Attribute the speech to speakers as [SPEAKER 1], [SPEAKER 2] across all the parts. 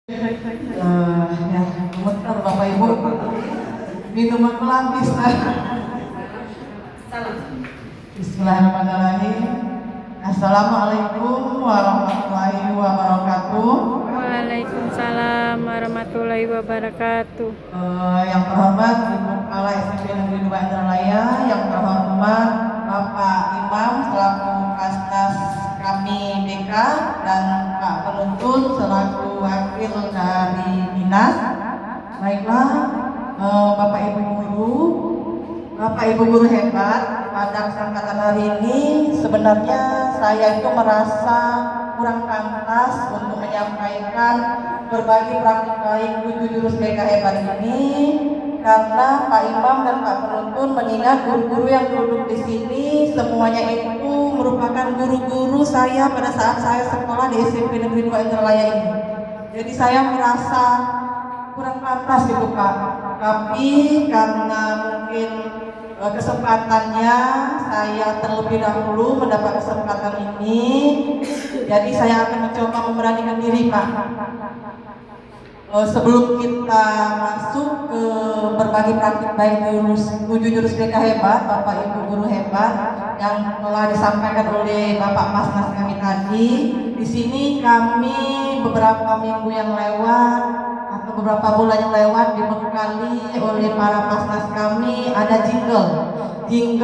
[SPEAKER 1] Ya, bentar Bapak Ibu, minuman pelapis. Bismillahirrahmanirrahim. Assalamualaikum warahmatullahi wabarakatuh.
[SPEAKER 2] Waalaikumsalam warahmatullahi wabarakatuh.
[SPEAKER 1] Yang terhormat Ibu Kepala SMP Negeri 2 Indralaya, yang terhormat Bapak Imam selaku Kasnas kami BK, dan Pak Penuntut selaku wakil dari dinas. Baiklah, Bapak Ibu guru hebat, pada kesempatan hari ini sebenarnya saya itu merasa kurang pantas untuk menyampaikan berbagi praktik baik 7 jurus BK hebat ini, karena Pak Imam dan Pak Penuntun mengingat guru-guru yang duduk di sini semuanya itu merupakan guru-guru saya pada saat saya sekolah di SMP Negeri 2 Indralaya ini. Jadi saya merasa kurang pantas gitu Pak. Tapi karena mungkin kesempatannya saya terlebih dahulu mendapat kesempatan ini, jadi saya akan mencoba memberanikan diri Pak. Sebelum kita masuk ke berbagi praktik baik 7 jurus BK hebat, Bapak Ibu guru hebat yang telah disampaikan oleh Bapak Masnas kami tadi, di sini kami beberapa minggu yang lewat atau beberapa bulan yang lewat dibekali oleh para Masnas kami ada jingle 7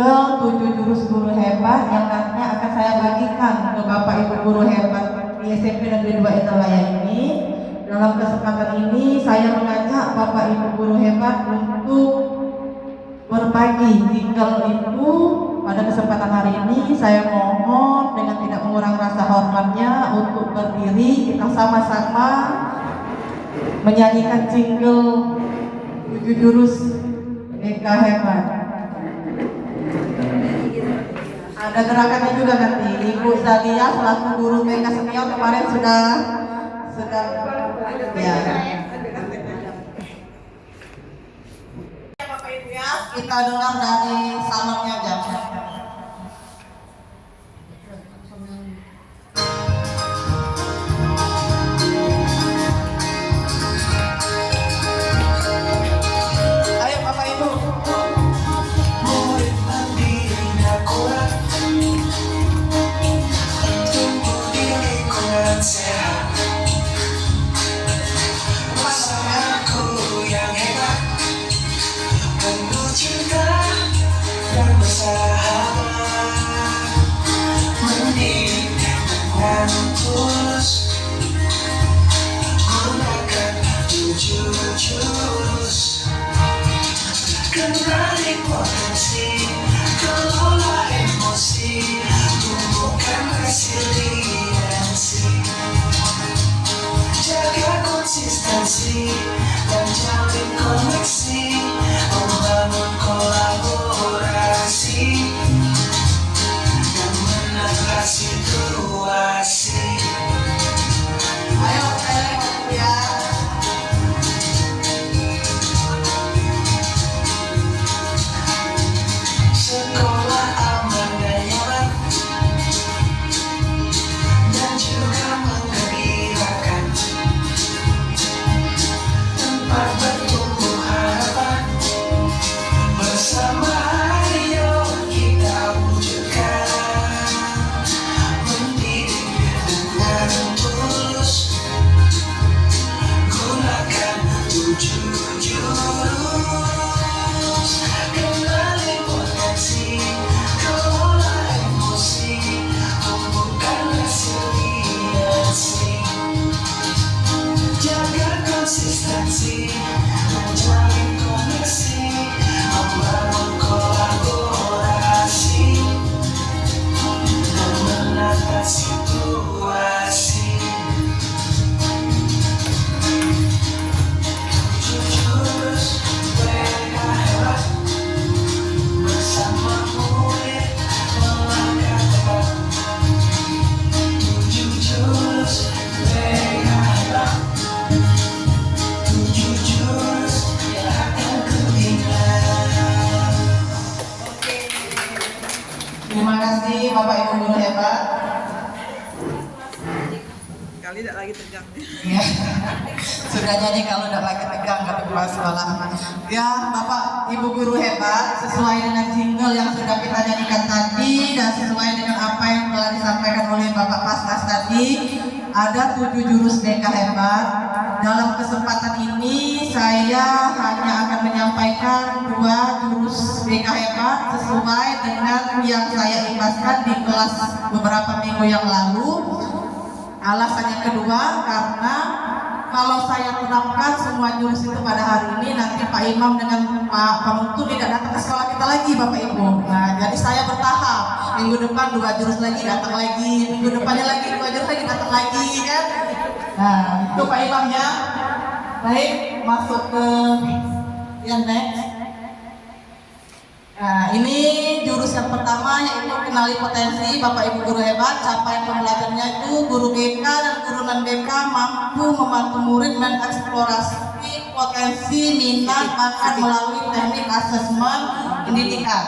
[SPEAKER 1] jurus guru hebat yang nantinya akan saya bagikan ke Bapak Ibu guru hebat di SMP Negeri 2 Indralaya ini. Dalam kesempatan ini saya mengajak Bapak Ibu guru hebat untuk berbagi jingle itu. Pada kesempatan hari ini saya mohon dengan tidak mengurangi rasa hormatnya untuk berdiri, kita sama-sama menyanyikan jingle 7 jurus BK hebat. Ada gerakannya juga nanti. Ibu Zalia selaku guru BK senior kemarin sudah ya. Bapak Ibu ya, kita dengar dari salamnya aja. Ayo Bapak Ibu.
[SPEAKER 3] Murid mandirinya kuat, tumbuh di lingkungan sehat. Pasanganku yang hebat, penuh cinta dan bersahabat, mendidik dengan tulus, gunakan 7 jurus. Kenali potensi, kelola emosi, tumbuhkan resiliensi, jaga konsistensi dan jalin koneksi, membangun kolaborasi dan menangkap situasi.
[SPEAKER 1] Ayo Bapak Ibu ya.
[SPEAKER 3] Sekolah aman dan nyaman, dan juga menggembirakan, tempat bertumbuh harapan. Bersama ayo kita wujudkan, mendidik dengan tulus, gunakan 7 jurus. Kenali potensi, kelola emosi, tumbuhkan resiliensi, jaga konsistensi, menjalin koneksi, membangun kolaborasi dan menata situasi. 7 jurus BK hebat, bersama murid melangkah tepat. 7 jurus BK hebat, 7 jurus yang akan ku ingat.
[SPEAKER 1] Terima kasih Bapak Ibu guru hebat.
[SPEAKER 4] Kali tidak lagi tegang.
[SPEAKER 1] Ya. sudah nyanyi kalau udah lagi tegang ke kepala sekolah. Ya, Bapak Ibu guru hebat, sesuai dengan jingle yang sudah kita nyanyikan tadi dan sesuai dengan apa yang telah disampaikan oleh Bapak Pasnas tadi, ada 7 jurus BK hebat. Dalam kesempatan ini saya hanya akan menyampaikan 2 jurus BK hebat sesuai dengan yang saya imbaskan di kelas beberapa minggu yang lalu. Alasan yang kedua karena kalau saya terapkan semua jurus itu pada hari ini, nanti Pak Imam dengan Pak Pamutu tidak datang ke sekolah kita lagi, Bapak Ibu. Nah, jadi saya bertahap. Minggu depan 2 jurus lagi datang lagi, minggu depannya lagi 2 jurus lagi datang lagi, kan? Nah, itu Pak Imam ya. Baik, masuk ke yang next. Nah, ini jurus yang pertama yaitu kenali potensi. Bapak Ibu guru hebat, capaian pembelajarannya itu guru BK dan guru non BK mampu membantu murid mengeksplorasi potensi minat bakat melalui teknik asesmen pendidikan.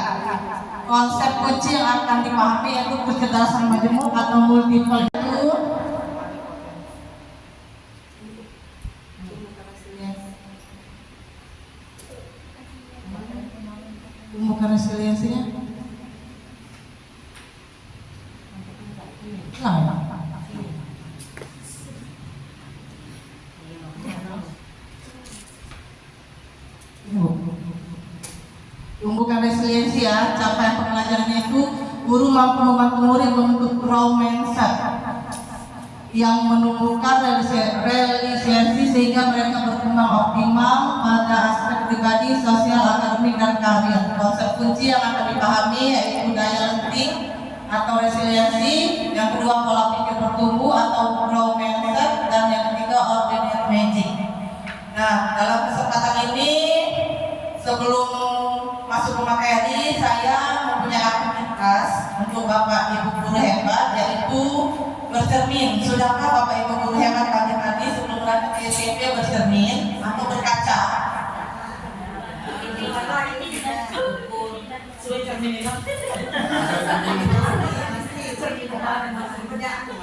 [SPEAKER 1] Konsep kunci yang akan dipahami yaitu kecerdasan majemuk atau multiple itu bukan resiliensinya tumbuhkan resiliensi ya. Capaian pembelajarannya itu guru mampu membantu murid membentuk raw mindset yang menumbuhkan resiliensi sehingga mereka berkembang optimal pada aspek pribadi, sosial, akademik, dan karir. Konsep kunci yang akan dipahami yaitu daya lenting atau resiliensi, yang kedua pola pikir bertumbuh atau growth mindset, dan yang ketiga ordinary magic. Nah, dalam kesempatan ini sebelum masuk ke materi, saya mempunyai aktivitas untuk Bapak Ibu guru hebat yaitu bercermin. Sudahkah Bapak Ibu guru hebat tadi sebelum berangkat ke SMP bercermin atau berkaca?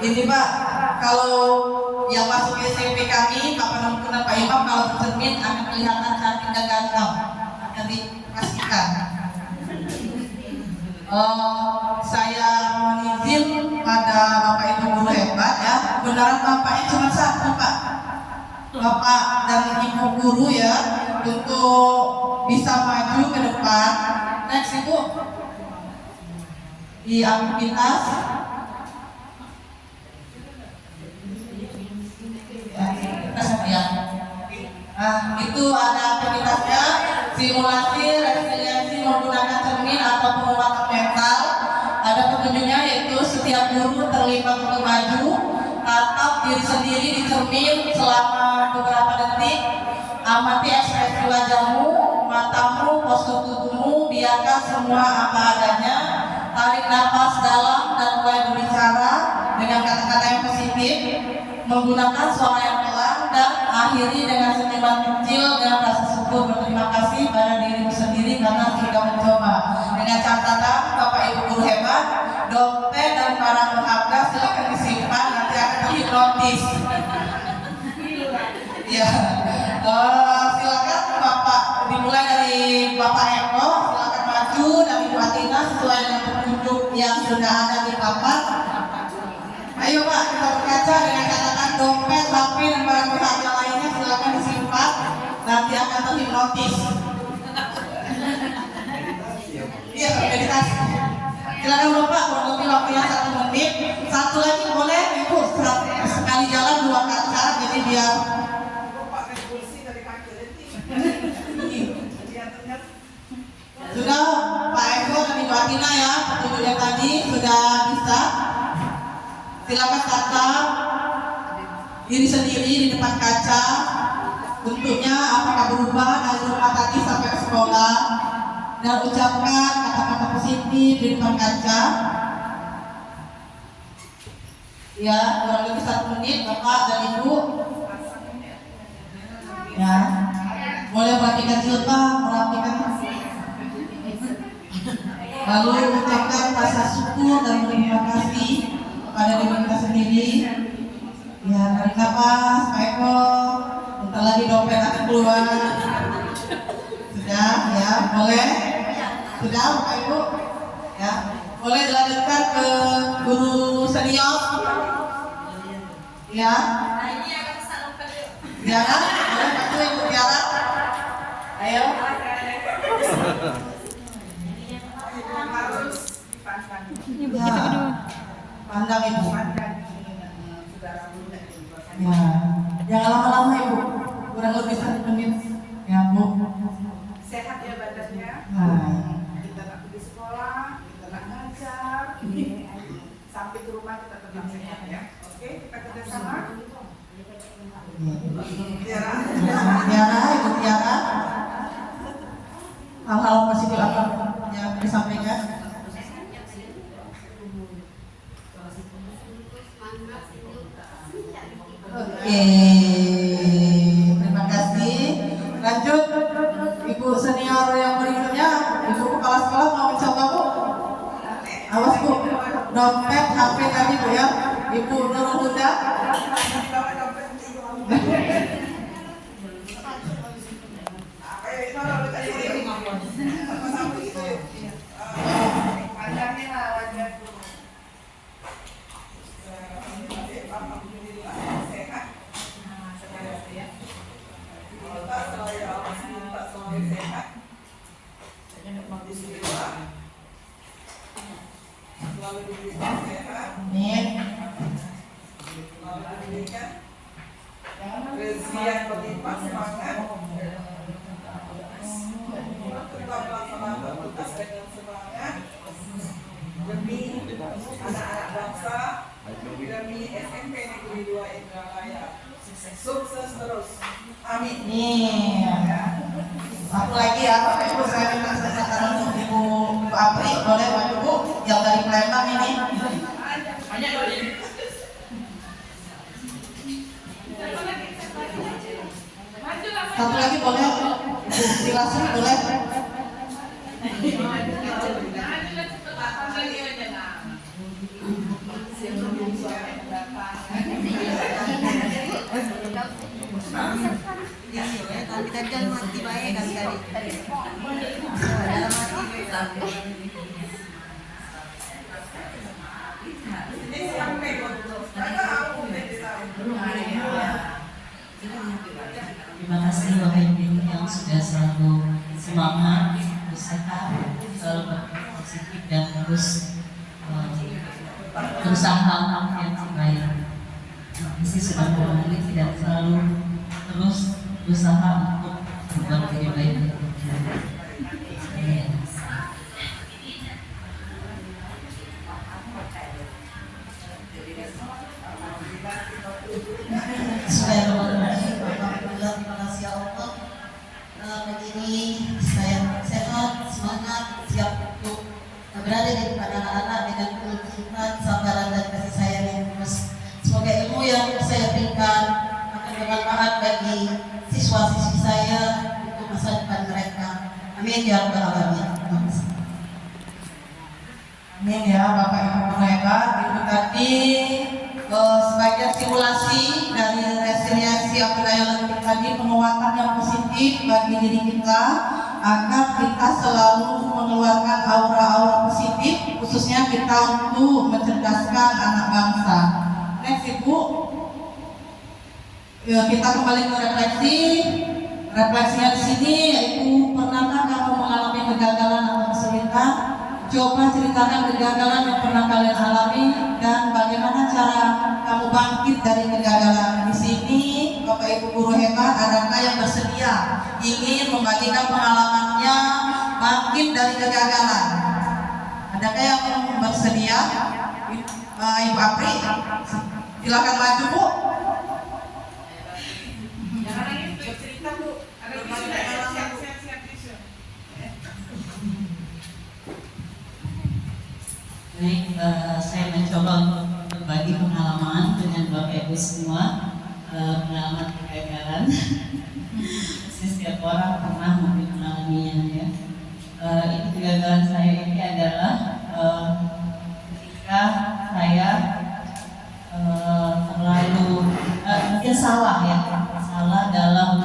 [SPEAKER 1] Ini Pak, kalau yang masuk ke SMP kami, Pak Panumpun dan Pak Imam kalau bercermin akan kelihatan cantik dan ganteng, akan dipastikan. Saya mohon izin pada Bapak Ibu guru hebat ya, kebenaran bapaknya cuma satu Pak, Bapak dan Ibu guru ya, untuk bisa maju ke depan. Next Ibu, di aktivitas ya. Itu ada aktivitasnya, simulasi resiliensi menggunakan cermin atau penguatan mental. Ada petunjuknya yaitu setiap guru terlibat untuk maju, tatap diri sendiri di cermin selama beberapa detik. Amati ekspresi wajahmu, matamu, postur tubuhmu, biarkan semua apa adanya. Tarik nafas dalam dan mulai berbicara dengan kata-kata yang positif, menggunakan suara yang pelan, dan akhiri dengan senyuman kecil dan rasa syukur berterima kasih pada dirimu sendiri karena sudah mencoba. Dengan catatan Bapak Ibu guru hebat, dompet dan barang berharga silakan disimpan, nanti akan terhipnotis. Ya, silakan Bapak dimulai dari Bapak Eko, silakan maju dan Ibu Atina sesuai dengan petunjuk yang sudah ada di papan. Ayo Pak, kita berkaca dengan katakan dompet, HP, dan barang berharga lainnya silakan disimpan, nanti akan terhipnotis. Iya, meditasi. Silakan Bapak, kurang lebih waktunya 1 menit. Satu lagi boleh Ibu, sekali jalan 2 kaca, jadi biar sudah Pak Eko dan Ibu Atina ya, petunjuknya tadi sudah bisa. Silakan tatap diri sendiri di depan kaca. Bentuknya apakah berubah dari rumah tadi sampai ke sekolah, dan ucapkan kata-kata positif di depan kaca. Ya, kurang lebih 1 menit Bapak dan Ibu. Ya, boleh merapikan jilbab, merapikan, lalu ucapkan rasa syukur dan terima kasih kepada diri kita sendiri. Ya, tarik nafas, Pak Eko. Bentar dompet nanti keluar. Sudah, ya, boleh. Sudah, Bapak Ibu, ya, boleh dilanjutkan ke guru senior. Ya, Tiara, boleh bantu Ibu Tiara. Ayo.
[SPEAKER 2] Ibu
[SPEAKER 1] Ya,
[SPEAKER 2] kita kedua.
[SPEAKER 1] pandang Ibu. Ya, jangan lama-lama Ibu, kurang lebih 1 menit. Ya Bu.
[SPEAKER 4] Sehat ya badannya.
[SPEAKER 1] Nah,
[SPEAKER 4] Kita nak pergi sekolah, kita nak ngajar, sampai ke rumah kita tetap sehat ya. Oke, kita kerjasama. Tiara.
[SPEAKER 1] Tiara, Ibu Tiara. Hal-hal positif apa yang disampaikan? Oke, terima kasih. Lanjut, Ibu senior yang berikutnya, Ibu kepala sekolah mau mencoba Bu? Awas Bu, dompet, HP tadi Bu ya. Ibu Nurul Huda. Amin.
[SPEAKER 4] Rezeki yang berlimpah, semangat. Tetap melaksanakan tugas dengan semangat demi anak-anak bangsa, demi SMP Negeri 2 Indralaya. Sukses terus. Amin.
[SPEAKER 1] Nih, satu lagi ya Bapak Ibu, saya minta kesempatan untuk Ibu Apri, boleh Bapak Ibu yang dari Palembang ini. Satu lagi boleh, Bu Silasri boleh.
[SPEAKER 5] Terima kasih Bapak Ibu yang sudah selalu semangat, berusaha, selalu berpositif dan terus berusaha yang terbaik. Terima kasih sudah menemani dan selalu terus berusaha untuk berbuat lebih baik. Amin. Bismillahirrahmanirrahim. Alhamdulillah, terima kasih ya Allah. Pagi ini saya sehat, semangat, siap untuk berada di depan anak-anak dengan penuh kecintaan, sabaran dan kasih sayang yang tulus. Semoga ilmu yang saya berikan akan bermanfaat bagi siswa-siswi saya untuk masa depan mereka. Amin ya rabbal alamin.
[SPEAKER 1] Amin ya Bapak Ibu guru hebat. Itu tadi sebagian simulasi dari resiliensi atau daya lentik tadi, penguatan yang positif bagi diri kita agar kita selalu mengeluarkan aura-aura positif, khususnya kita untuk mencerdaskan anak bangsa. Next Ibu, kita kembali ke refleksi. Refleksinya di sini yaitu, pernahkah kamu mengalami kegagalan atau kesulitan? Coba ceritakan kegagalan yang pernah kalian alami dan bagaimana cara kamu bangkit dari kegagalan. Di sini Bapak Ibu guru hebat, adakah yang bersedia ingin membagikan pengalamannya bangkit dari kegagalan? Adakah yang bersedia? Ibu Apri, silakan maju Bu.
[SPEAKER 4] Jangan lagi bercerita Bu. Ada siap.
[SPEAKER 5] Baik, saya mencoba untuk berbagi pengalaman dengan Bapak Ibu semua, pengalaman kegagalan. Setiap orang pernah mungkin mengalaminya ya. Ini kegagalan saya ini adalah ketika saya terlalu mungkin salah dalam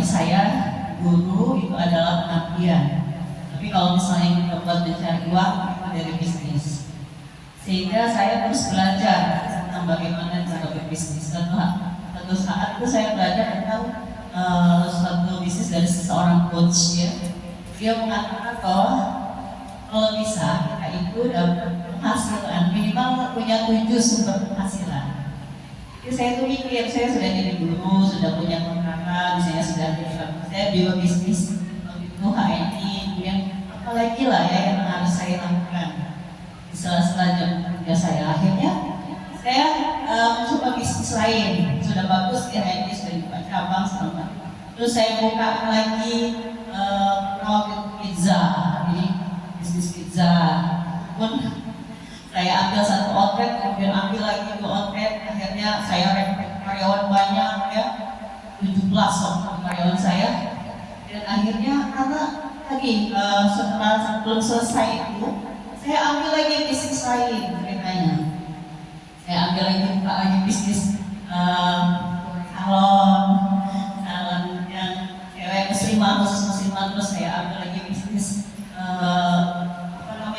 [SPEAKER 5] bagi saya guru itu adalah pengabdian. Tapi kalau misalnya kita buat mencari uang itu dari bisnis. Sehingga saya terus belajar tentang bagaimana cara berbisnis. Satu saat itu saya belajar tentang suatu bisnis dari seseorang coach ya. Dia mengatakan bahwa kalau bisa kita itu dapat penghasilan minimal punya 7 sumber penghasilan. Jadi saya tuh mikir, saya sudah jadi guru, sudah punya kontrakan, misalnya sudah saya juga bisnis waktu itu HNI, kemudian apalagi lah ya yang harus saya lakukan di sela-sela jam kerja saya. Akhirnya saya mencoba bisnis lain, sudah bagus di HNI, sudah buka cabang sama. Terus saya buka lagi pizza, jadi bisnis pizza pun saya ambil satu outlet, kemudian ambil lagi 2 outlet, akhirnya saya rekrut karyawan banyak ya, 17 karyawan saya, dan akhirnya karena tadi setelah sebelum selesai itu, saya ambil lagi bisnis lain ceritanya. Saya ambil lagi buka lagi bisnis salon yang cewek muslimah, khusus muslimah, terus saya ambil lagi bisnis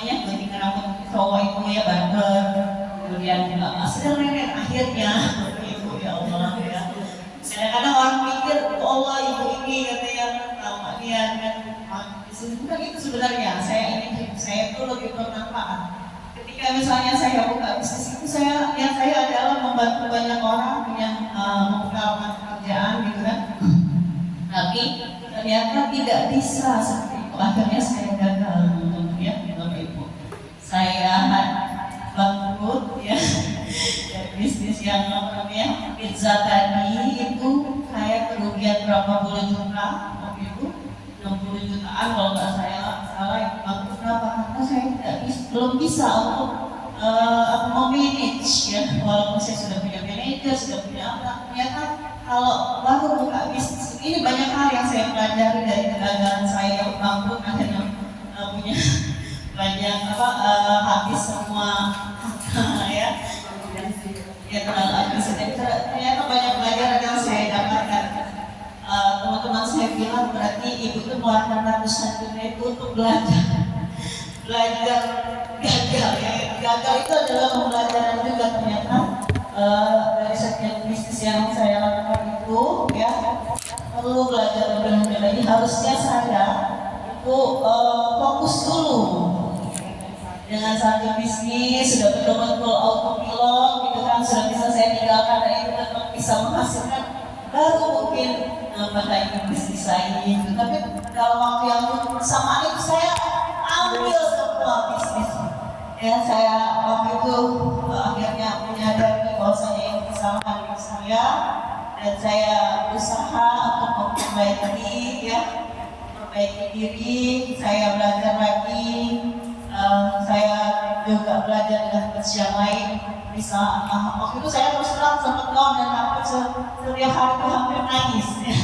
[SPEAKER 5] gunting rambut cowok itu ya, barber, kemudian sedang nenek akhirnya ibu ya Allah ya. Kadang-kadang orang mikir, oh Allah ibu ini katanya lama dia kan bukan itu sebenarnya. Saya itu lebih bermanfaat. Ketika misalnya saya buka bisnis itu saya adalah membantu banyak orang yang membuka pekerjaan gitu kan. Tapi ternyata tidak bisa seperti itu. Akhirnya saya gagal ya Bapak Ibu. Saya bangkrut ya. Bisnis yang pizza tadi itu saya kerugian berapa puluh juta waktu itu, 60 jutaan kalau nggak saya salah. Bangkrut berapa? Karena saya belum bisa untuk memanage ya. Walaupun saya sudah punya manajer, sudah punya apa, ternyata kalau baru buka bisnis ini banyak hal yang saya pelajari dari kegagalan saya bangkrut, akhirnya punya banyak habis semua ya kenal habis. Ternyata banyak pelajaran yang saya dapatkan. Teman-teman saya bilang berarti ibu itu mengeluarkan ratusan juta itu untuk belajar gagal ya. Gagal itu adalah pembelajaran juga ternyata. Dari sekian bisnis yang saya lakukan itu ya perlu belajar lebih lagi. Harusnya saya itu fokus dulu dengan satu bisnis, sudah betul-betul autopilot gitu kan, sudah bisa saya tinggalkan dan itu tetap bisa menghasilkan, baru mungkin memperbaiki bisnis lain gitu. Tapi dalam waktu yang bersamaan itu saya ambil semua bisnis ya. Saya waktu itu akhirnya menyadari bahwasanya ini kesalahan saya, dan saya berusaha untuk memperbaiki ya, memperbaiki diri. Saya belajar lagi. Saya juga belajar dengan coach yang lain. Bisa waktu itu saya terus terang sempat down dan hampir setiap hari itu hampir nangis ya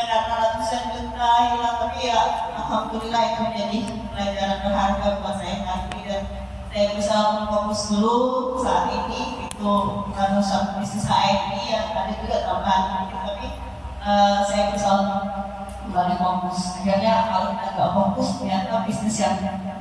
[SPEAKER 5] karena ratusan juta hilang. Tapi ya alhamdulillah itu menjadi pelajaran berharga buat saya nanti, dan saya bisa fokus dulu saat ini itu karena usaha bisnis HNI yang ada juga tambahan, tapi saya bisa kembali fokus. Akhirnya kalau kita nggak fokus, ternyata bisnis yang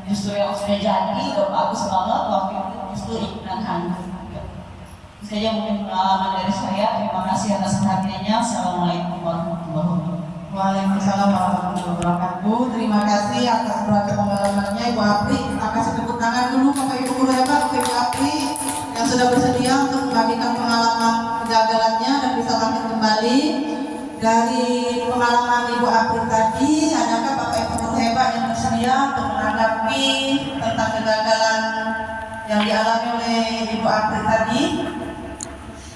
[SPEAKER 5] justru yang sudah jadi udah bagus banget waktu itu justru ikutan hancur. Itu saja mungkin pengalaman dari saya. Terima kasih atas perhatiannya. Assalamualaikum warahmatullahi wabarakatuh.
[SPEAKER 1] Waalaikumsalam warahmatullahi wabarakatuh. Terima kasih atas berbagai pengalamannya Ibu Apri. Kita kasih tepuk tangan dulu Bapak Ibu guru hebat Ibu Apri yang sudah bersedia untuk membagikan pengalaman kegagalannya dan bisa bangkit kembali. Dari pengalaman Ibu Apri tadi, adakah Bapak Ibu guru hebat yang bersedia untuk menanggapi tentang kegagalan yang dialami oleh Ibu Apri tadi?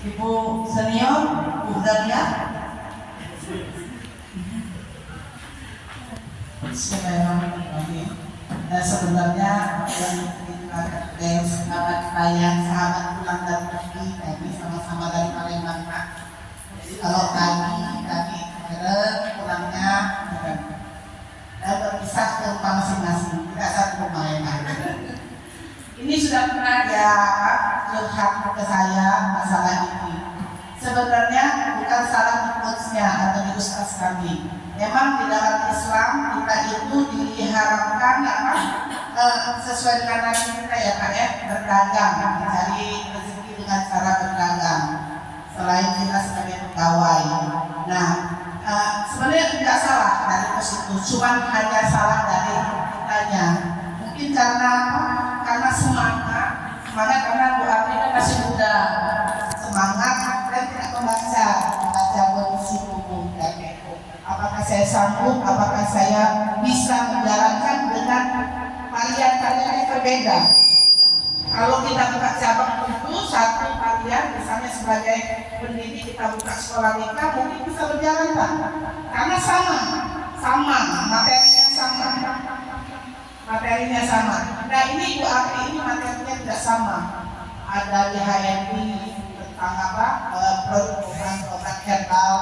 [SPEAKER 1] Ibu senior, Bu Zalia.
[SPEAKER 3] Bismillahirrahmanirrahim. Sebenarnya yang sahabat pulang dari pergi tadi sama-sama dari Palembang Pak. Jadi kalau kami pulangnya berpisah ke rumah masing-masing, tidak satu rumah memang.
[SPEAKER 4] Ini sudah pernah
[SPEAKER 3] Ya curhat ke saya masalah ini.
[SPEAKER 4] sebenarnya bukan salah di coachnya atau di ustaz kami. Memang di dalam Islam kita itu diharapkan sesuai dengan nabi kita ya Pak ya, berdagang, mencari rezeki dengan cara berdagang. Selain kita sebagai pegawai. Nah, sebenarnya tidak salah dari coach itu, cuma hanya salah dari kitanya. Mungkin karena semangat karena Bu Apri kan masih muda, semangat dan tidak membaca kondisi tubuh dan itu. Apakah saya sanggup? Apakah saya bisa menjalankan dengan varian-varian yang berbeda? Kalau kita buka cabang itu satu varian, misalnya sebagai pendidik kita buka sekolah nikah, mungkin bisa berjalan Pak, karena sama materinya sama. Nah ini Bu Apri ini materinya tidak sama. Ada di HNI tentang produk obat herbal,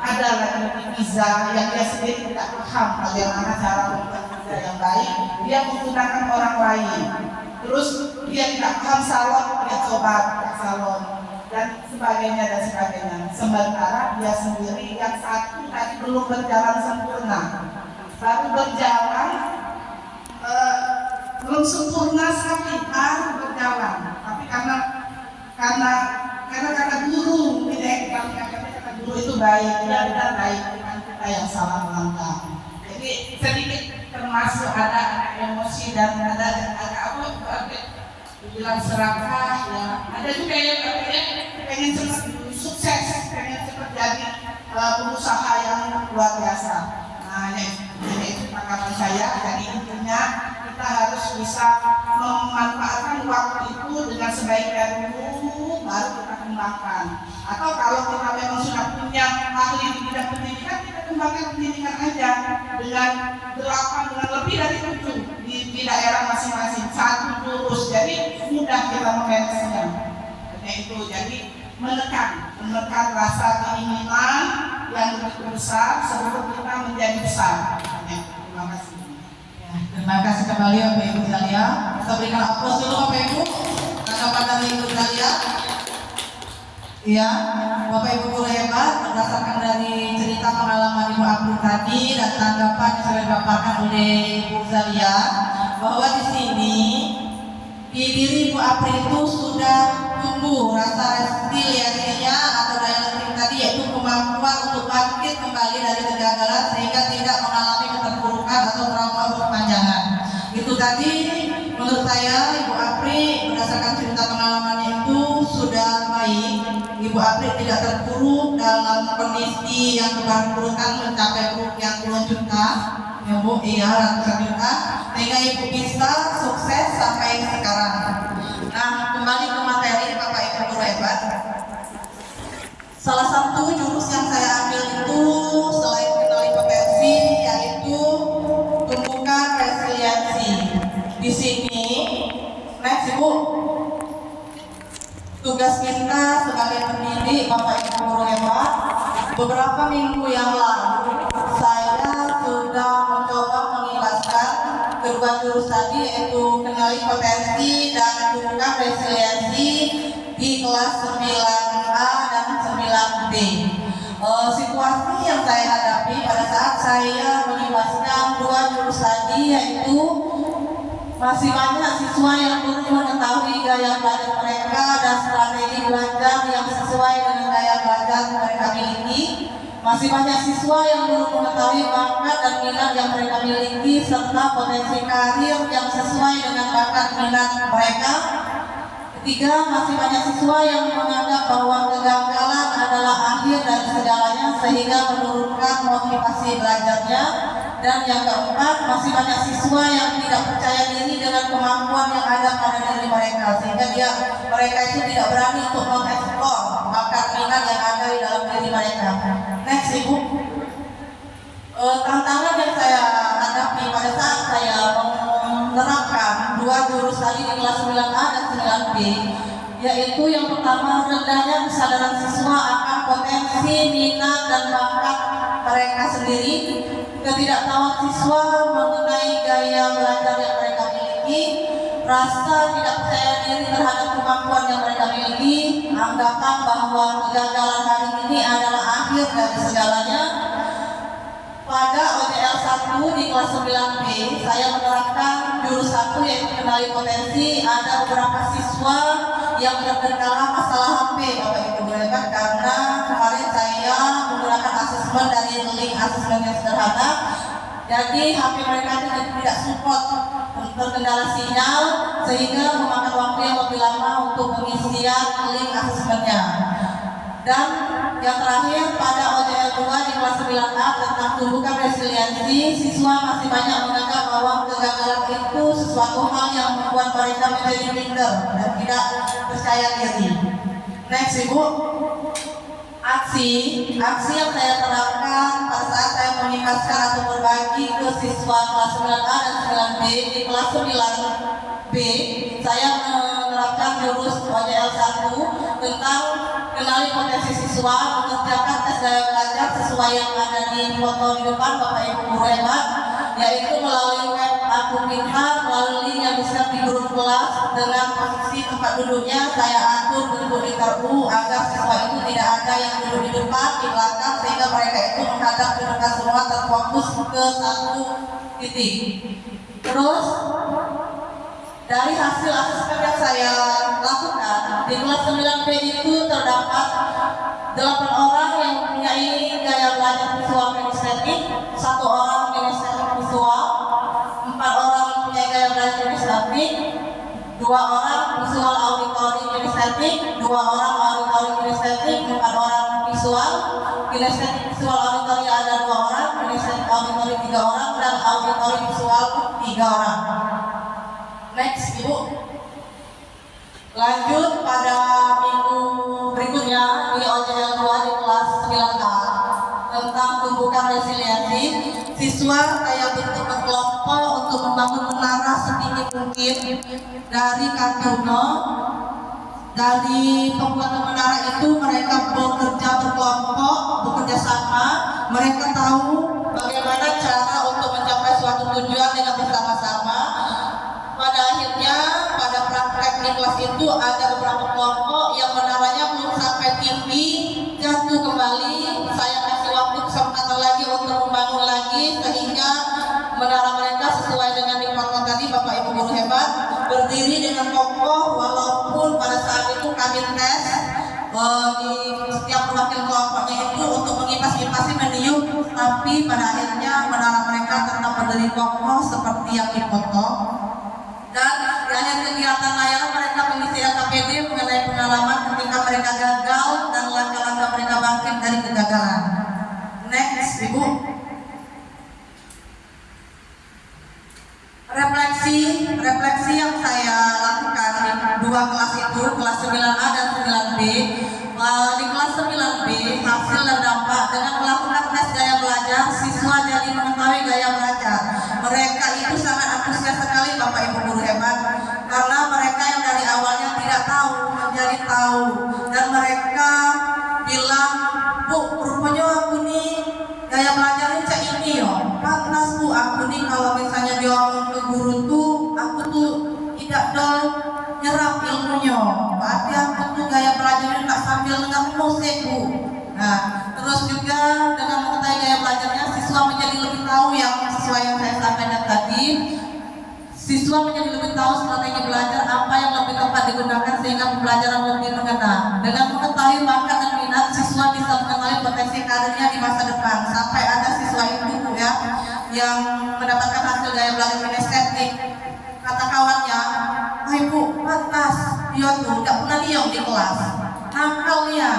[SPEAKER 4] ada lagi di Giza yang dia sendiri tidak paham bagaimana cara membuat giza yang baik, dia menggunakan orang lain. Terus dia tidak paham salon, dia coba salon dan sebagainya. Sementara dia sendiri yang satu tadi belum berjalan sempurna, baru berjalan belum sempurna sekali, baru berjalan. Tapi karena guru tidak kata guru itu baik, dia benar baik, bukan kita yang salah melangkah. Jadi sedikit termasuk ada emosi dan ada dibilang serakah ya. Ada juga yang pengen cepat sukses, pengen cepat jadi pengusaha yang luar biasa. Nah, ini itu tanggapan saya. Jadi intinya kita harus bisa memanfaatkan waktu itu dengan sebaiknya dulu, baru kita kembangkan. Atau kalau kita memang sudah punya ahli di bidang pendidikan, kita kembangkan pendidikan aja dengan 8, dengan lebih dari 7 di daerah masing-masing, satu jurus. Jadi mudah kita memanagenya. Itu jadi menekan rasa keinginan yang begitu besar sebelum kita menjadi besar. Terima kasih.
[SPEAKER 1] Terima kasih kembali Bapak Ibu sekalian. Kita berikan aplaus dulu Bapak Ibu. Tanggapan dari Ibu sekalian. Iya, Bapak Ibu guru hebat, berdasarkan dari cerita pengalaman Ibu Apri tadi dan tanggapan yang sudah dipaparkan oleh Ibu Zalia, bahwa di sini di diri Ibu Apri itu sudah tumbuh rasa resiliensinya atau daya tarik tadi, yaitu kemampuan untuk bangkit kembali dari kegagalan sehingga tidak mengalami keterpurukan atau trauma berkepanjangan. Itu tadi menurut saya Ibu Apri berdasarkan cerita pengalamannya itu sudah baik. Ibu Apri tidak terpuruk dalam kondisi yang kebangkrutan mencapai kerugian puluhan juta, ya Bu, iya ratusan juta, sehingga Ibu bisa sukses sampai sekarang. Nah, kembali ke materi Bapak Ibu guru hebat. Salah satu jurus yang saya ambil itu selain kenali potensi, yaitu tumbuhkan resiliensi. Di sini, next Ibu, tugas kita sebagai pendidik Bapak Ibu guru hebat, beberapa minggu yang lalu saya sudah mencoba mengilaskan kedua jurus tadi, yaitu kenali potensi dan tumbuhkan resiliensi di kelas 9A dan 9B. Situasi yang saya hadapi pada saat saya mengilaskan dua jurus tadi, yaitu masih banyak siswa yang belum mengetahui gaya belajar mereka dan strategi belajar yang sesuai dengan gaya belajar mereka miliki. Masih banyak siswa yang belum mengetahui bakat dan minat yang mereka miliki serta potensi karir yang sesuai dengan bakat minat mereka. Ketiga, masih banyak siswa yang menganggap bahwa kegagalan adalah akhir dari segalanya sehingga menurunkan motivasi belajarnya. Dan yang keempat, masih banyak siswa yang tidak percaya diri dengan kemampuan yang ada pada diri mereka sehingga mereka itu tidak berani untuk mengeksplor bakat minat yang ada di dalam diri mereka. Next Ibu, tantangan yang saya hadapi pada saat saya menerapkan dua jurus tadi di kelas 9A dan 9B, yaitu yang pertama, rendahnya kesadaran siswa akan potensi minat dan bakat mereka sendiri, ketidaktahuan siswa mengenai gaya belajar yang mereka miliki, rasa tidak percaya percaya diri terhadap kemampuan yang mereka miliki, anggapan bahwa kegagalan hari ini adalah akhir dari segalanya. Pada OJL 1 di kelas 9B, saya menerapkan jurus 1 yaitu kenali potensi. Ada beberapa siswa yang terkendala masalah HP, Bapak Ibu hebat, karena kemarin saya menggunakan asesmen dari link asesmen yang sederhana. Jadi HP mereka tidak support, terkendala sinyal, sehingga memakan waktu yang lebih lama untuk pengisian link asesmennya. Dan yang terakhir pada OJL 2 di kelas 9A tentang tumbuhkan resiliensi, siswa masih banyak menganggap bahwa kegagalan itu sesuatu hal yang membuat mereka menjadi minder dan tidak percaya diri. Next Ibu, aksi yang saya terapkan pada saat saya mengingatkan atau berbagi ke siswa kelas 9A dan 9B. Di kelas 9B saya menerapkan jurus OJL 1 tentang kenali potensi siswa, mengerjakan tes gaya belajar sesuai yang ada di foto di depan Bapak Ibu guru hebat, yaitu melalui web Aku Pintar, melalui link yang bisa di grup kelas. Dengan posisi tempat duduknya saya atur duduk di terbu agar siswa itu tidak ada yang duduk di depan, di belakang, sehingga mereka itu menghadap ke depan semua, terfokus ke satu titik. Terus dari hasil asesmen yang saya lakukan di kelas 9B itu terdapat 8 orang yang mempunyai gaya belajar visual kinestetik, 1 orang kinestetik visual, 4 orang mempunyai gaya belajar kinestetik, 2 orang visual auditory kinestetik, 2 orang auditory kinestetik, 4 orang visual kinestetik visual auditory ada 2 orang, kinestetik auditory 3 orang, dan auditory visual 3 orang. Next Ibu, lanjut pada minggu berikutnya di OJL 2 di kelas 9A tentang tumbuhkan resiliensi. Siswa saya bentuk berkelompok untuk membangun menara setinggi mungkin dari kaki uno. Dari pembuatan menara itu mereka bekerja berkelompok, bekerja sama. Mereka tahu bagaimana cara untuk mencapai suatu tujuan dengan bersama-sama. Pada akhirnya, pada praktek di kelas itu ada beberapa kelompok yang menaranya belum sampai tinggi, jatuh kembali. Saya kasih waktu kesempatan lagi untuk membangun lagi, sehingga menara mereka sesuai dengan di foto tadi Bapak Ibu guru hebat, berdiri dengan kokoh walaupun pada saat itu kami tes di setiap wakil kelompoknya itu untuk mengipas-ipasi meniup, tapi pada akhirnya menara mereka tetap berdiri kokoh seperti yang di foto. Dan di akhir kegiatan layanan mereka mengisi LKPD mengenai pengalaman ketika mereka gagal dan langkah-langkah mereka bangkit dari kegagalan. Next Ibu, refleksi yang saya lakukan di 2 kelas itu, kelas 9A dan 9B. Di kelas 9B hasil dan dampak dengan melakukan tes gaya belajar, siswa jadi mengetahui gaya belajar. Mereka itu sangat antusias sekali Bapak Ibu guru hebat, karena mereka yang dari awalnya tidak tahu menjadi tahu, dan mereka bilang, Bu, rupanya aku nih gaya belajarnya cak ini yo, pantas Bu, aku nih kalau misalnya diomong ke guru tuh, aku tuh tidak nyerap ilmunya, berarti aku tuh gaya belajarnya tak sambil dengar musik Bu. Nah, terus juga dengan mengetahui gaya belajarnya, siswa menjadi lebih tahu yang sesuai yang saya sampaikan tadi. Siswa menjadi lebih tahu strategi belajar apa yang lebih tepat digunakan sehingga pembelajaran lebih mengena. Dengan mengetahui bakat dan minat, siswa bisa mengetahui potensi karirnya di masa depan. Sampai ada siswa itu ya yang mendapatkan hasil gaya belajar kinestetik. Kata kawannya, "Wah Ibu, pantas dia tuh tidak pernah diam di kelas. Nakalnya."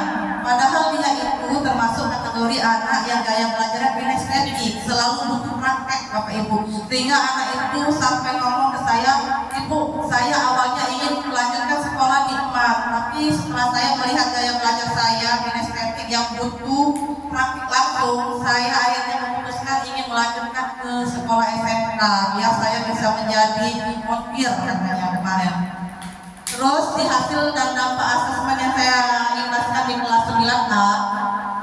[SPEAKER 1] Padahal dia itu termasuk kategori anak yang gaya belajarnya kinestetik, selalu butuh praktek Bapak Ibu. Sehingga anak itu sampai ngomong ke saya, "Ibu, saya awalnya ingin melanjutkan sekolah di IMAT, tapi setelah saya melihat gaya belajar saya kinestetik yang butuh praktik langsung, saya akhirnya memutuskan ingin melanjutkan ke sekolah SMK biar saya bisa menjadi montir," katanya kemarin. Terus di hasil dan dampak asesmen yang saya imbaskan di kelas 9A,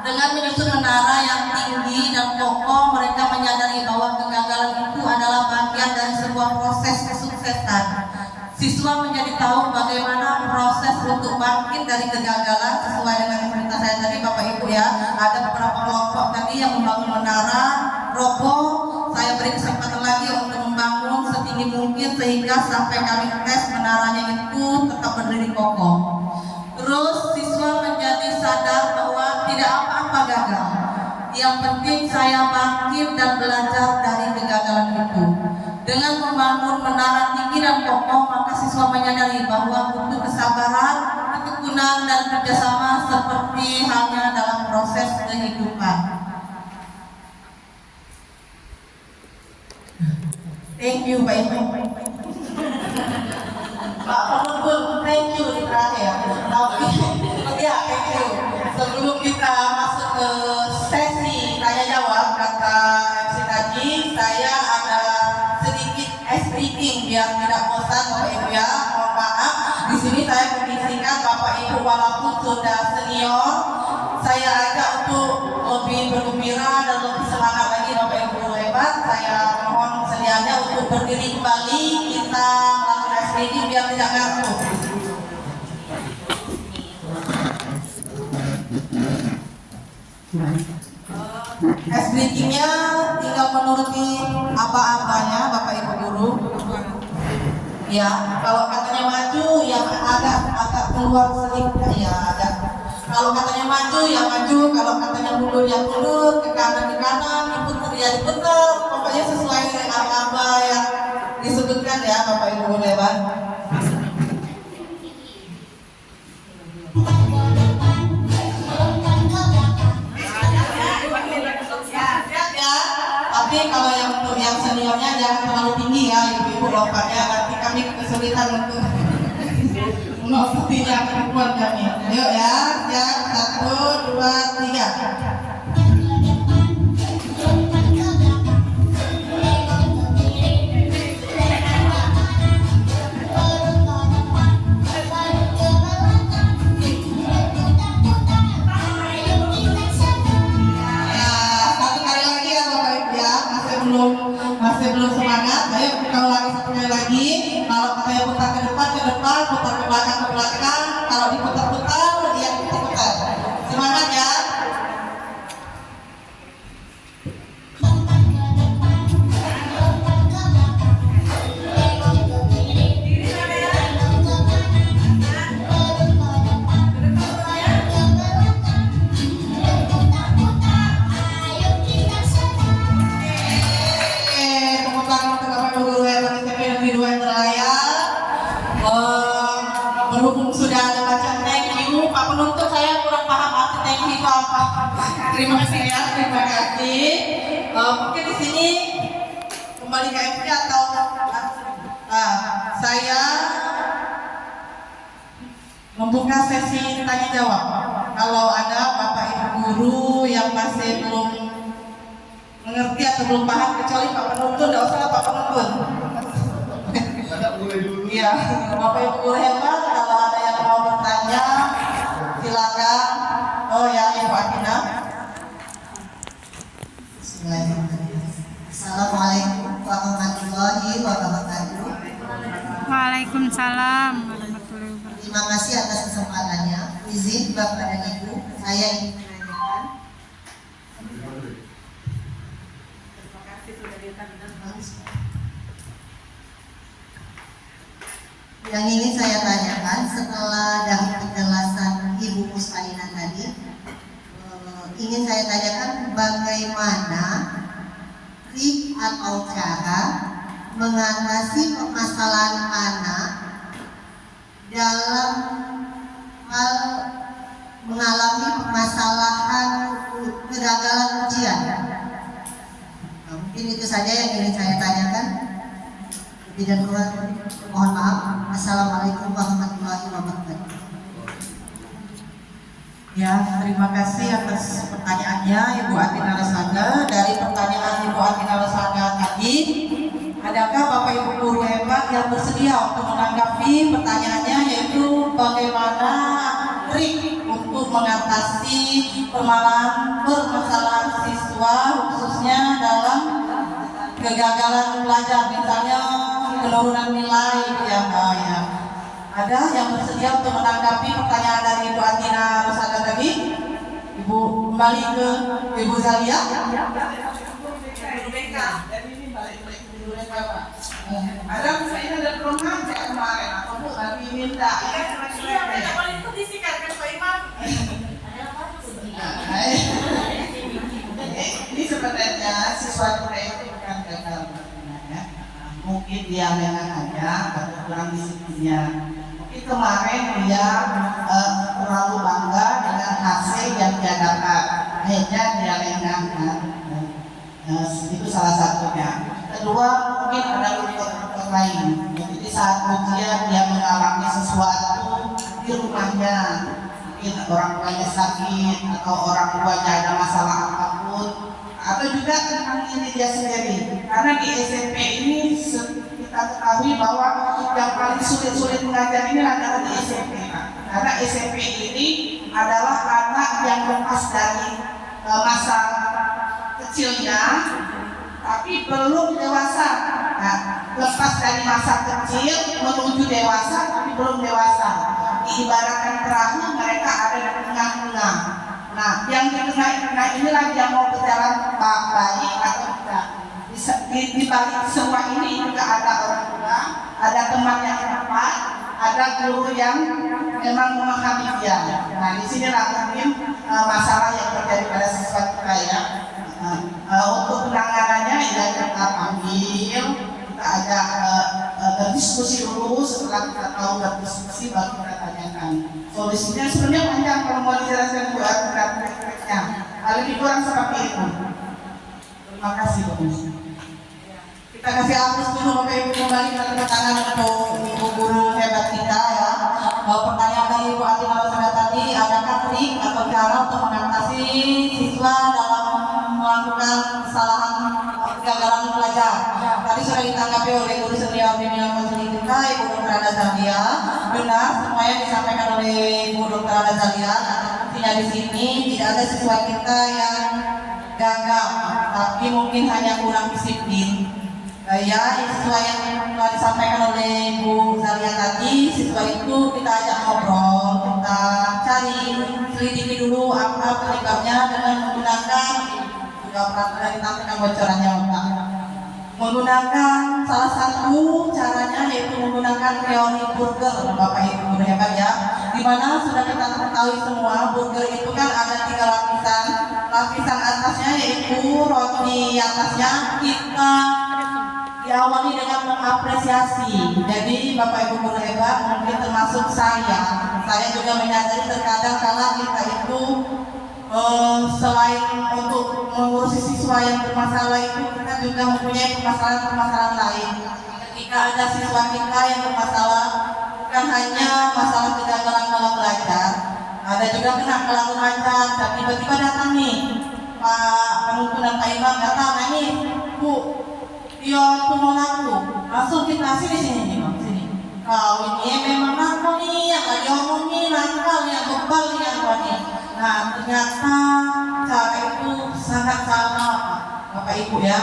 [SPEAKER 1] dengan menyusun menara yang tinggi dan kokoh, mereka menyadari bahwa kegagalan itu adalah bagian dari sebuah proses kesuksesan. siswa menjadi tahu bagaimana proses untuk bangkit dari kegagalan sesuai dengan perintah saya tadi Bapak Ibu ya. Ada beberapa kelompok tadi yang membangun menara roboh, saya beri kesempatan lagi untuk membangun setinggi mungkin sehingga sampai kami tes menaranya itu tetap berdiri kokoh. Terus siswa menjadi sadar bahwa tidak apa-apa gagal. Yang penting saya bangkit dan belajar dari kegagalan itu. Dengan membangun menara tinggi dan kokoh, maka siswa menyadari bahwa butuh kesabaran, ketekunan dan kerjasama seperti halnya dalam proses kehidupan. Thank you Pak Ibu. Pak penuntut, thank you di terakhir. Tapi ya thank you. Sebelum kita masuk ke sesi tanya jawab kata MC tadi, saya ada sedikit ice breaking biar tidak bosan Bapak Ibu ya. Mohon maaf. Di sini saya mengisikan Bapak Ibu walaupun sudah senior, saya ajak untuk lebih bergembira dan lebih semangat lagi Bapak Ibu hebat. Saya mohon sedianya untuk berdiri kembali, kita melakukan ice breaking biar tidak ngantuk. Ice breakingnya tinggal menuruti apa-apanya Bapak Ibu guru. Ya, kalau katanya maju ya agak keluar sedikit ya ada. Kalau katanya maju ya maju, kalau katanya mundur ya mundur, ke kanan, diputar ya diputar. Pokoknya sesuai dengan apa yang disebutkan ya Bapak Ibu guru hebat. Tapi kalau yang untuk yang seniornya jangan terlalu tinggi ya ibu-ibu lompatnya, nanti kami kesulitan untuk mengikutinya kemampuan kami. Yuk ya, siap 1, 2, 3. Masih belum semangat, ayo kalau lagi satu kali lagi. Kalau katanya putar ke depan, putar ke belakang. Kalau diputar-putar, ya diputar. Semangat ya. Berhubung sudah ada bacaan thank you, Pak penuntut saya kurang paham arti thank you itu apa. Terima kasih ya, terima kasih. Mungkin di sini kembali ke MC atau saya membuka sesi tanya jawab. Kalau ada Bapak Ibu guru yang masih belum mengerti atau belum paham, kecuali Pak penuntut, tidak usah Pak penuntut. Iya, Bapak Ibu guru hebat, kalau ada yang mau bertanya silakan. Oh ya, Ibu Atina.
[SPEAKER 5] Assalamualaikum warahmatullahi wabarakatuh.
[SPEAKER 2] Waalaikumsalam warahmatullahi wabarakatuh.
[SPEAKER 5] Terima kasih atas kesempatannya. Izin Bapak dan Ibu, saya ingin menanyakan. Yang ingin saya tanyakan setelah dari penjelasan Ibu Mustalina tadi, ingin saya tanyakan bagaimana trik atau cara mengatasi permasalahan anak dalam hal mengalami permasalahan kegagalan ujian. Nah, mungkin itu saja yang ingin saya tanyakan. Lebih dan kurang mohon maaf. Assalamualaikum warahmatullahi wabarakatuh.
[SPEAKER 1] Ya, terima kasih atas pertanyaannya Ibu Atina Lesanga. Dari pertanyaan Ibu Atina Lesanga tadi, adakah Bapak Ibu guru hebat yang bersedia untuk menanggapi pertanyaannya, yaitu bagaimana trik untuk mengatasi permasalahan siswa khususnya dalam kegagalan belajar, misalnya penurunan nilai ya Mbak ya. Ada yang bersedia untuk menanggapi pertanyaan dari Ibu Atina Rosada tadi? Ibu kembali ke Ibu Zalia.
[SPEAKER 4] Dan ini balik-balik dulu ya Pak. Ada misalnya ada perumahan kayak kemarin, aku tuh lagi minta.
[SPEAKER 2] Iya, kalau itu disikatkan Pak Imam.
[SPEAKER 4] Ini sebenarnya siswa kita itu bukan gagal ya. Mungkin dia memang aja atau kurang disiplinnya. Mungkin kemarin dia terlalu bangga dengan hasil yang dia dapat, akhirnya dia lengahkan. Itu salah satunya. Kedua, mungkin ada faktor lain. Jadi saat ujian dia mengalami sesuatu di rumahnya, mungkin orang tuanya sakit atau orang tuanya ada masalah apapun, atau juga tentang ini dia sendiri. Karena di SMP ini kita ketahui bahwa yang paling sulit-sulit mengajar ini adalah di SMP, Pak. Karena SMP ini adalah anak yang lepas dari masa kecilnya, tapi belum dewasa. Nah, lepas dari masa kecil menuju dewasa, tapi belum dewasa. Diibaratkan perahu, mereka ada di tengah-tengah. Nah, yang di tengah-tengah inilah yang mau berjalan baik atau tidak. Di balik semua ini juga ada orang tua, ada teman yang tepat, ada guru yang memang memahami dia. Nah, di sinilah mungkin masalah yang terjadi pada siswa kita ya. Untuk penanganannya ya kita panggil, kita ajak berdiskusi dulu. Setelah kita tahu berdiskusi baru kita tanyakan solusinya. Sebenarnya panjang kalau mau dijelaskan buat prakteknya. Lebih kurang seperti itu. Terima kasih Bu.
[SPEAKER 1] Kita kasih aplaus dulu Bapak Ibu, kembali ke tepuk tangan untuk Ibu guru hebat kita ya. Pertanyaan dari Ibu Atina Rosada tadi, adakah trik atau cara untuk mengatasi siswa dalam melakukan kesalahan kegagalan belajar? Tadi sudah ditanggapi oleh guru senior bimbingan konseling kita, Ibu Dr. Ada Zalia. Benar, semua yang disampaikan oleh Ibu Dr. Ada Zalia. Artinya di sini tidak ada siswa kita yang gagal, tapi mungkin hanya kurang disiplin. Ya, siswa yang telah disampaikan oleh Ibu Zalia tadi, siswa itu kita ajak ngobrol, kita cari, selidiki dulu apa penyebabnya dengan menggunakan juga peraturan ditampilkan bocorannya Pak. Menggunakan salah satu caranya yaitu menggunakan teori burger Bapak Ibu guru hebat ya. Dimana sudah kita ketahui semua burger itu kan ada 3 lapisan. Lapisan atasnya yaitu roti atasnya kita diawali dengan mengapresiasi. Jadi Bapak Ibu guru hebat mungkin termasuk saya juga menyadari terkadang kalau kita itu selain untuk mengurusi siswa yang bermasalah itu kita juga mempunyai permasalahan-permasalahan lain. Ketika ada siswa kita yang bermasalah bukan hanya masalah kegagalan dalam belajar, ada juga kenakalan remaja. Dan tiba-tiba datang nih Pak Penuntut dan Pak Imam datang, nih Bu, dia tumor aku, langsung kita sini sini. Kau ini memang nakal nih, yang tadi omongin nakal yang bebal yang nih. Nah, ternyata cara itu sangat salah Bapak Ibu ya.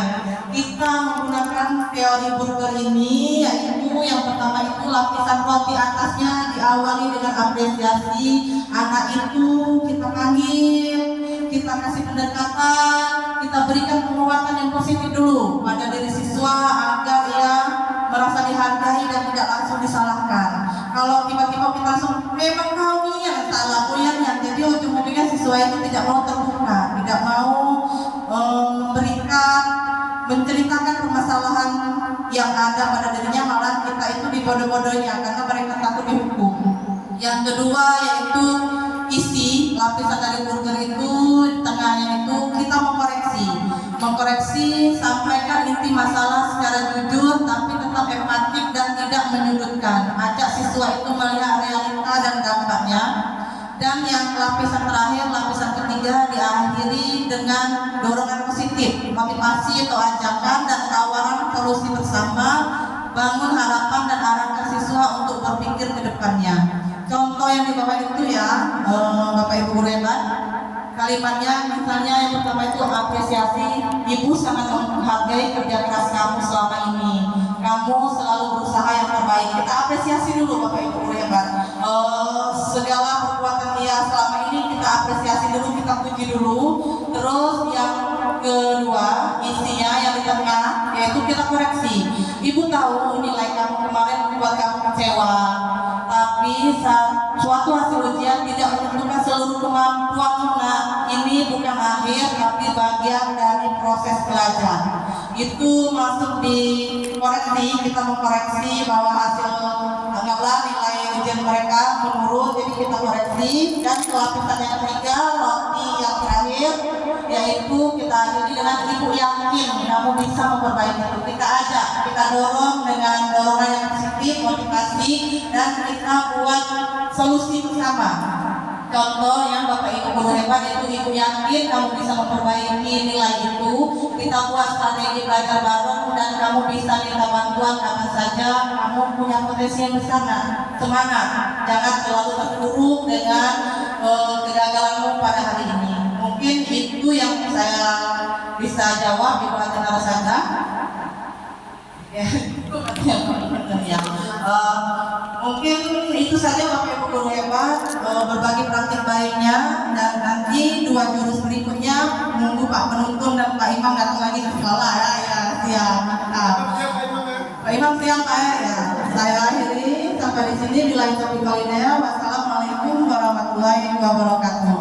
[SPEAKER 1] Kita menggunakan teori burger ini, yaitu yang pertama itu lapisan roti atasnya diawali dengan apresiasi. Anak itu kita panggil, kita kasih pendekatan, kita berikan penguatan yang positif dulu pada diri siswa agar ia merasa dihargai dan tidak langsung disalahkan. Kalau tiba-tiba kita langsung memang kau nih yang salah yang jadi ujung-ujungnya siswa itu tidak mau terbuka, tidak mau menceritakan permasalahan yang ada pada dirinya, malah kita itu dibodoh-bodohnya karena mereka takut dihukum. Yang kedua yaitu isi lapisan dari burger itu, tengahnya itu kita mengkoreksi, sampaikan inti masalah secara jujur tapi tetap empatik dan tidak menyudutkan. Ajak siswa itu melihat realita dan dampaknya. Dan yang lapisan terakhir, lapisan ketiga diakhiri dengan dorongan positif, motivasi atau ajakan dan tawaran solusi bersama, bangun harapan dan arahkan siswa untuk berpikir ke depannya. Contoh yang di bawah itu ya, Bapak Ibu guru hebat, kalimatnya misalnya yang pertama itu apresiasi, Ibu sangat menghargai kerja keras kamu selama ini. Kamu selalu kita apresiasi dulu Bapak Ibu guru hebat. Segala perbuatan dia selama ini kita apresiasi dulu, kita puji dulu. Terus yang kedua, isinya yang di tengah yaitu kita koreksi. Ibu tahu nilai kamu kemarin membuat kamu kecewa, tapi suatu hasil ujian tidak menentukan seluruh kemampuanmu. Nah, ini bukan akhir tapi bagian dari proses belajar. Itu masuk di koreksi, kita mengkoreksi bahwa hasil anggaplah nilai ujian mereka menurun, jadi kita koreksi. Dan lapisan yang ketiga, roti yang terakhir, yaitu kita akhiri dengan ibu yakin kamu bisa memperbaiki itu. Kita ajak, kita dorong dengan dorongan yang positif, motivasi, dan kita buat solusi bersama. Contoh yang Bapak Ibu guru hebat itu ibu yakin kamu bisa memperbaiki nilai itu. Kita buat strategi belajar bareng dan kamu bisa minta bantuan kapan saja. Kamu punya potensi yang besar. Nah, semangat, jangan terlalu terpuruk dengan kegagalanmu pada hari ini. Mungkin itu yang saya bisa jawab di luar narasada. Ya, mungkin itu saja Bapak Ibu guru hebat, berbagi praktik baiknya, dan nanti 2 jurus berikutnya menunggu Pak Penuntun dan Pak Imam datang lagi ke sekolah ya. Siap. Pak Imam siap Pak ya. Saya akhiri sampai di sini. Bila itu kalinya. Wassalamualaikum warahmatullahi wabarakatuh.